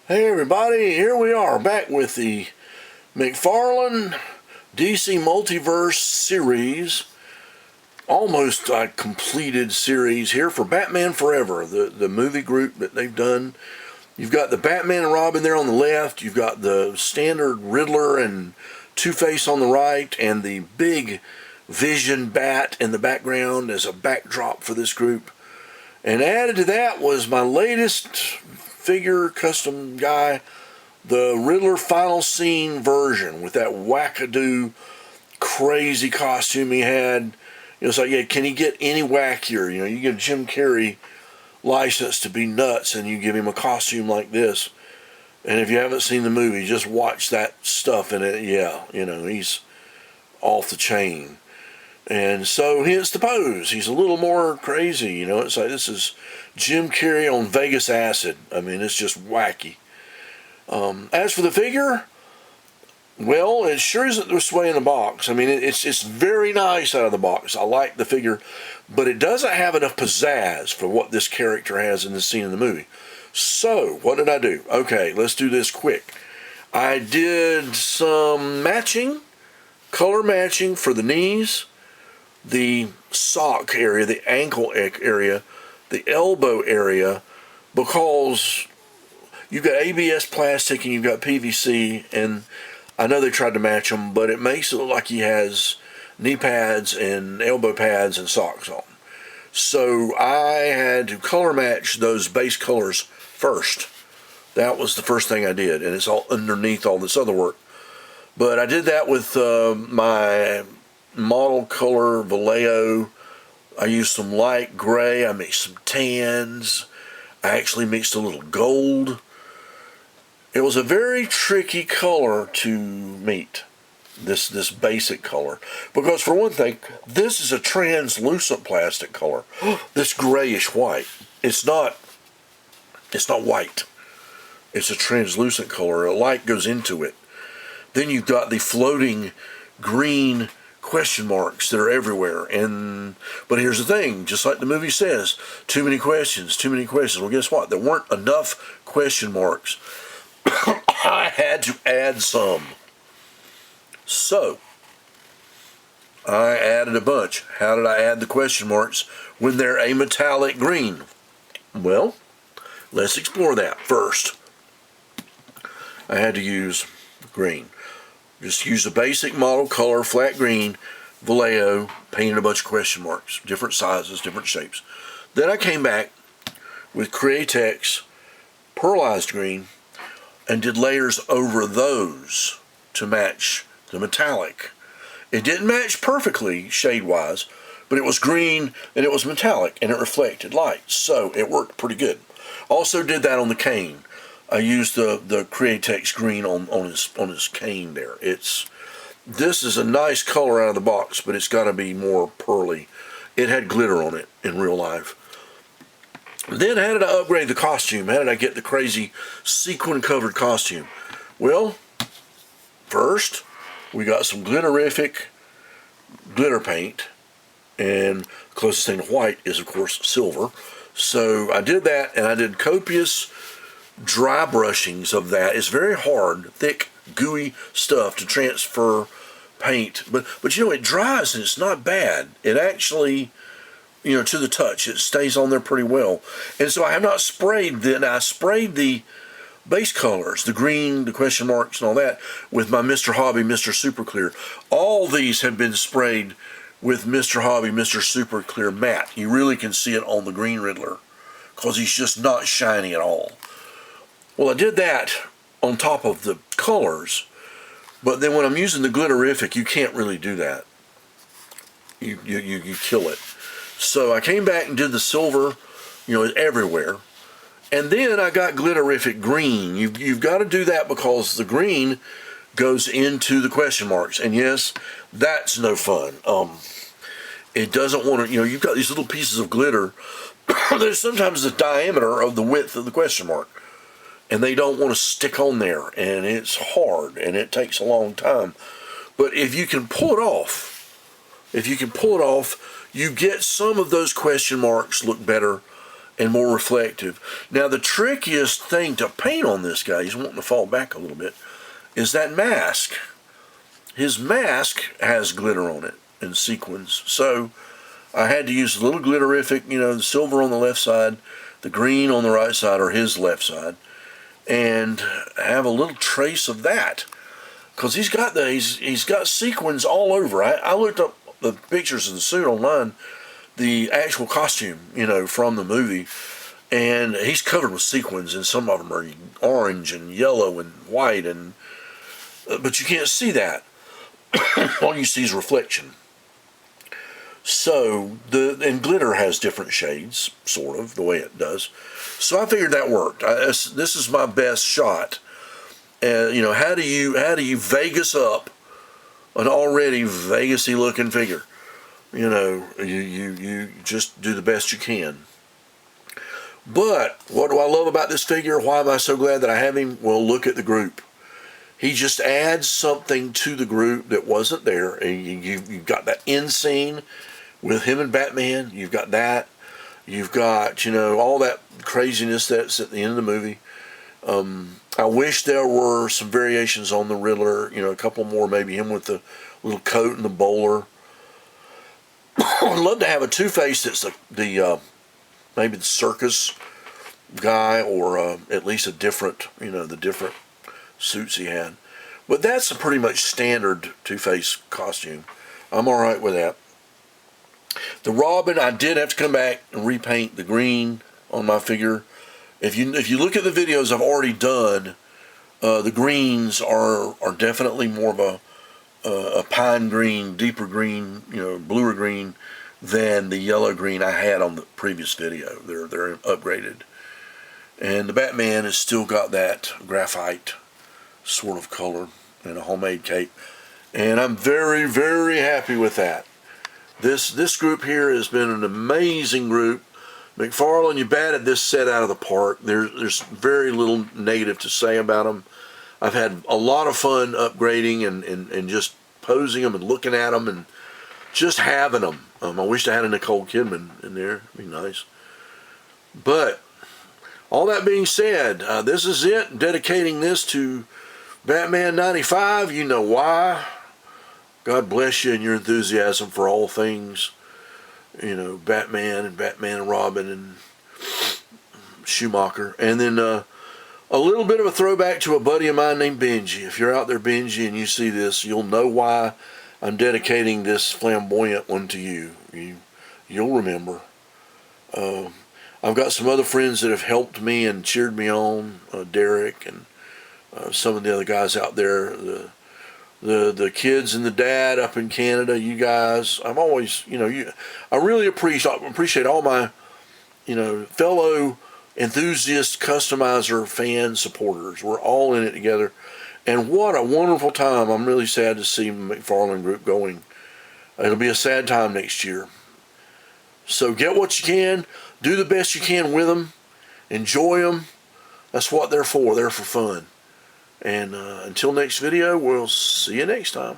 Hey everybody, here we are back with the McFarlane DC Multiverse series, almost a completed series here for Batman Forever, the movie group that they've done. You've got the Batman and Robin there on the left, you've got the standard Riddler and Two-Face on the right, and the big Vision Bat in the background as a backdrop for this group. And added to that was my latest figure custom guy, the Riddler Final Scene version with that wackadoo crazy costume he had. It's like, yeah, can he get any wackier? You know, you give Jim Carrey license to be nuts and you give him a costume like this. And if you haven't seen the movie, just watch that stuff in it. Yeah, you know, he's off the chain. And so hence the pose. He's a little more crazy, you know. It's like this is Jim Carrey on Vegas acid. I mean, it's just wacky. As for the figure, well, it sure isn't this way in the box. I mean, it's very nice out of the box. I like the figure, but it doesn't have enough pizzazz for what this character has in this scene in the movie. So, what did I do? Okay, let's do this quick. I did some matching, color matching for the knees, the sock area, the ankle area, the elbow area, because you've got ABS plastic and you've got PVC, and I know they tried to match them, but it makes it look like he has knee pads and elbow pads and socks on. So I had to color match those base colors first. That was the first thing I did, and it's all underneath all this other work. But I did that with my model color Vallejo. I used some light gray, I mixed some tans, I actually mixed a little gold. It was a very tricky color to meet, this basic color, because for one thing, this is a translucent plastic color. This grayish white, it's not white, it's a translucent color. A light goes into it. Then you've got the floating green question marks that are everywhere. But here's the thing, just like the movie says, too many questions. Well, guess what? There weren't enough question marks. I had to add some. So, I added a bunch. How did I add the question marks when they're a metallic green? Well, let's explore that first. I had to use green. Just use a basic model color, flat green, Vallejo, painted a bunch of question marks, different sizes, different shapes. Then I came back with Createx Pearlized green and did layers over those to match the metallic. It didn't match perfectly shade-wise, but it was green and it was metallic and it reflected light, so it worked pretty good. Also did that on the cane. I used the Createx green on his cane there. This is a nice color out of the box, but it's got to be more pearly. It had glitter on it in real life. Then how did I upgrade the costume? How did I get the crazy sequin covered costume? Well, first we got some glitterific glitter paint, and the closest thing to white is of course silver. So I did that, and I did copious dry brushings of that. It's very hard, thick, gooey stuff to transfer paint, but you know, it dries and it's not bad. It actually, you know, to the touch, it stays on there pretty well. And so I have not sprayed. Then I sprayed the base colors, the green, the question marks, and all that with my Mr. Hobby, Mr. Super Clear. All these have been sprayed with Mr. Hobby, Mr. Super Clear matte. You really can see it on the Green Riddler because he's just not shiny at all. Well, I did that on top of the colors, but then when I'm using the glitterific, you can't really do that. You kill it. So I came back and did the silver, you know, everywhere. And then I got glitterific green. You've got to do that because the green goes into the question marks. And yes, that's no fun. It doesn't want to, you know, you've got these little pieces of glitter. There's sometimes the diameter of the width of the question mark, and they don't want to stick on there, and it's hard and it takes a long time. But if you can pull it off, you get some of those question marks look better and more reflective. Now the trickiest thing to paint on this guy, he's wanting to fall back a little bit, is that mask. His mask has glitter on it and sequins. So I had to use a little glitterific, the silver on the left side, the green on the right side, or his left side, and have a little trace of that. Because he's got sequins all over. I looked up the pictures of the suit online, the actual costume, from the movie, and he's covered with sequins, and some of them are orange and yellow and white, but you can't see that. All you see is reflection. So and glitter has different shades, sort of the way it does. So I figured that worked. This is my best shot. How do you Vegas up an already Vegas-y looking figure? You just do the best you can. But what do I love about this figure? Why am I so glad that I have him? Well, look at the group. He just adds something to the group that wasn't there. You've got that end scene with him and Batman. You've got that. You've got, all that craziness that's at the end of the movie. I wish there were some variations on the Riddler, a couple more, maybe him with the little coat and the bowler. I'd love to have a Two-Face that's maybe the circus guy, or at least a different, the different suits he had. But that's a pretty much standard Two-Face costume. I'm all right with that. The Robin, I did have to come back and repaint the green on my figure. If you look at the videos I've already done, the greens are definitely more of a pine green, deeper green, bluer green than the yellow green I had on the previous video. They're upgraded. And the Batman has still got that graphite sort of color and a homemade cape. And I'm very, very happy with that. This group here has been an amazing group. McFarlane, you batted this set out of the park. There's very little negative to say about them. I've had a lot of fun upgrading and just posing them and looking at them and just having them. I wish I had a Nicole Kidman in there. It'd be nice. But all that being said, this is it. Dedicating this to Batman 95. You know why. God bless you and your enthusiasm for all things, Batman and Robin and Schumacher. And then a little bit of a throwback to a buddy of mine named Benji. If you're out there, Benji, and you see this, you'll know why I'm dedicating this flamboyant one to you. You'll remember. I've got some other friends that have helped me and cheered me on, Derek and some of the other guys out there, the kids and the dad up in Canada, you guys. I'm always, I really appreciate all my, fellow enthusiast, customizer, fan supporters. We're all in it together. And what a wonderful time. I'm really sad to see McFarlane Group going. It'll be a sad time next year. So get what you can. Do the best you can with them. Enjoy them. That's what they're for. They're for fun. And until next video, we'll see you next time.